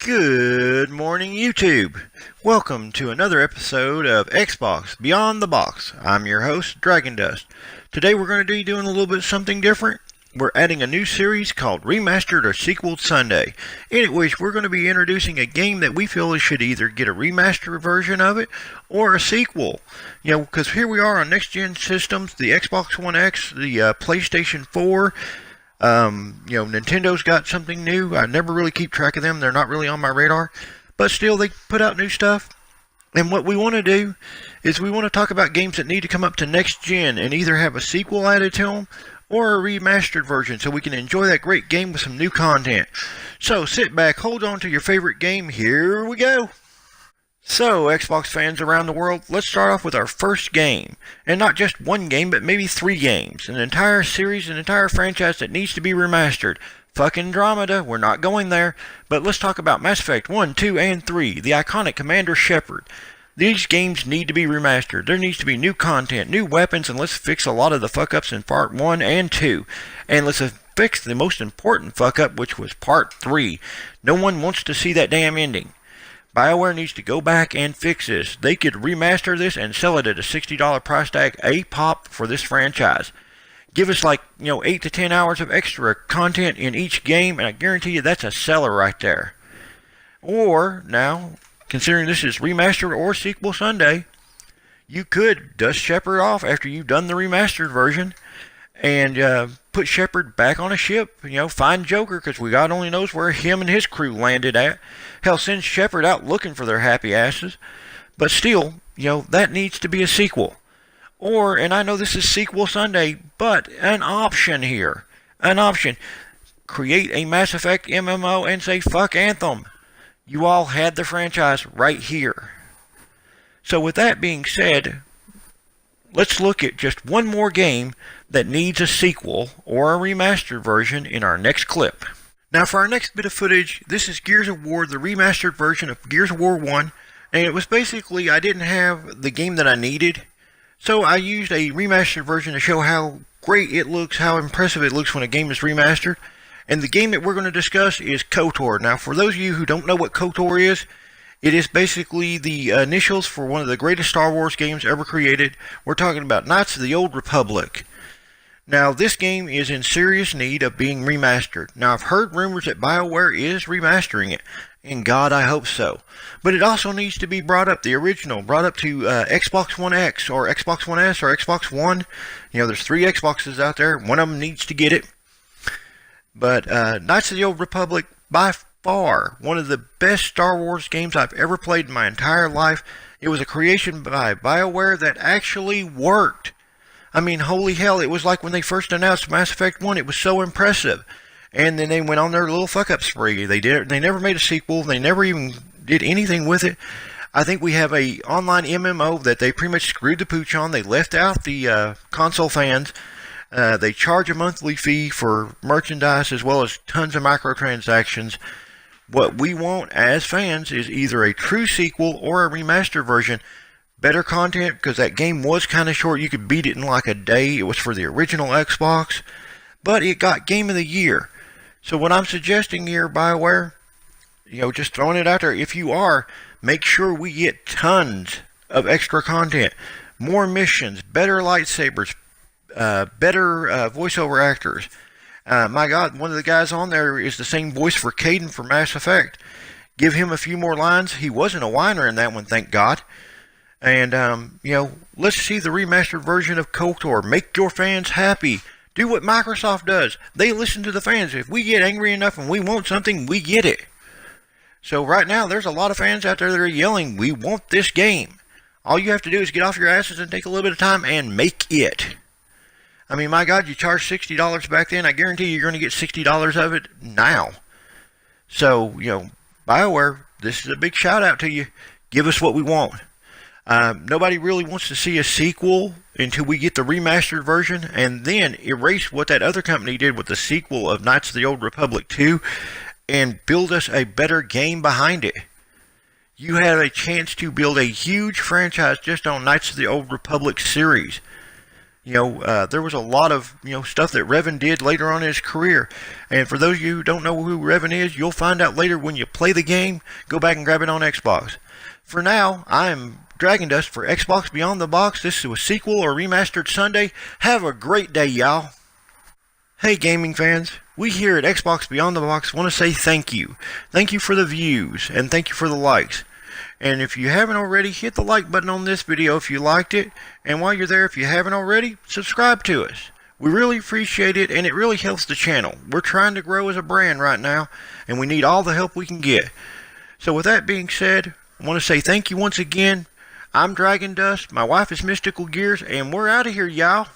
Good morning, YouTube. Welcome to another episode of Xbox Beyond the Box. I'm your host, Dragon Dust. Today we're going to be doing a little bit something different. We're adding a new series called Remastered or Sequel Sunday, in which we're going to be introducing a game that we feel should either get a remastered version of it or a sequel. Because here we are on next-gen systems, the Xbox One X, the PlayStation 4. Nintendo's got something new. I never really keep track of them. They're not really on my radar. But still, they put out new stuff. And what we want to do is we want to talk about games that need to come up to next gen and either have a sequel added to them or a remastered version so we can enjoy that great game with some new content. So sit back, hold on to your favorite game. Here we go. So, Xbox fans around the world, let's start off with our first game. And not just one game, but maybe 3 games. An entire series, an entire franchise that needs to be remastered. Fucking Andromeda, we're not going there. But let's talk about Mass Effect 1, 2, and 3, the iconic Commander Shepard. These games need to be remastered. There needs to be new content, new weapons, and let's fix a lot of the fuck-ups in Part 1 and 2. And let's fix the most important fuck-up, which was Part 3. No one wants to see that damn ending. BioWare needs to go back and fix this. They could remaster this and sell it at a $60 price tag a pop for this franchise. Give us 8 to 10 hours of extra content in each game, and I guarantee you that's a seller right there. Or, now, considering this is remastered or sequel Sunday, you could dust Shepard off after you've done the remastered version and put Shepard back on a ship, find Joker, because God only knows where him and his crew landed at. Hell, send Shepard out looking for their happy asses. But still, that needs to be a sequel. Or, and I know this is sequel Sunday, but an option here. An option. Create a Mass Effect MMO and say, fuck Anthem. You all had the franchise right here. So with that being said, let's look at just one more game that needs a sequel or a remastered version in our next clip. Now for our next bit of footage, this is Gears of War, the remastered version of Gears of War 1. And it was basically, I didn't have the game that I needed. So I used a remastered version to show how great it looks, how impressive it looks when a game is remastered. And the game that we're going to discuss is K.O.T.O.R. Now for those of you who don't know what K.O.T.O.R is, it is basically the initials for one of the greatest Star Wars games ever created. We're talking about Knights of the Old Republic. Now, this game is in serious need of being remastered. Now, I've heard rumors that BioWare is remastering it. And God, I hope so. But it also needs to be brought up, the original, brought up to Xbox One X or Xbox One S or Xbox One. There's 3 Xboxes out there. One of them needs to get it. But Knights of the Old Republic, by far, one of the best Star Wars games I've ever played in my entire life. It was a creation by BioWare that actually worked. I mean, holy hell, it was like when they first announced Mass Effect 1, it was so impressive. And then they went on their little fuck-up spree. They never made a sequel. They never even did anything with it. I think we have a online MMO that they pretty much screwed the pooch on. They left out the console fans. They charge a monthly fee for merchandise as well as tons of microtransactions. What we want as fans is either a true sequel or a remastered version. Better content, because that game was kind of short. You could beat it in like a day. It was for the original Xbox. But it got Game of the Year. So what I'm suggesting here, BioWare, just throwing it out there, if you are, make sure we get tons of extra content. More missions, better lightsabers, better voiceover actors. My God, one of the guys on there is the same voice for Kaidan for Mass Effect. Give him a few more lines. He wasn't a whiner in that one, thank God. And, let's see the remastered version of K.O.T.O.R. Make your fans happy. Do what Microsoft does. They listen to the fans. If we get angry enough and we want something, we get it. So right now, there's a lot of fans out there that are yelling, we want this game. All you have to do is get off your asses and take a little bit of time and make it. I mean, my God, you charged $60 back then. I guarantee you're going to get $60 of it now. So, BioWare, this is a big shout out to you. Give us what we want. Nobody really wants to see a sequel until we get the remastered version and then erase what that other company did with the sequel of Knights of the Old Republic 2 and build us a better game behind it. You had a chance to build a huge franchise just on Knights of the Old Republic series. There was a lot of, stuff that Revan did later on in his career. And for those of you who don't know who Revan is, you'll find out later when you play the game. Go back and grab it on Xbox. For now, I'm Dragon Dust for Xbox Beyond the Box. This is a sequel or remastered Sunday. Have a great day, y'all. Hey, gaming fans. We here at Xbox Beyond the Box want to say thank you. Thank you for the views, and thank you for the likes. And if you haven't already, hit the like button on this video if you liked it. And while you're there, if you haven't already, subscribe to us. We really appreciate it, and it really helps the channel. We're trying to grow as a brand right now, and we need all the help we can get. So with that being said, I want to say thank you once again. I'm Dragon Dust, my wife is Mystical Gears, and we're out of here, y'all.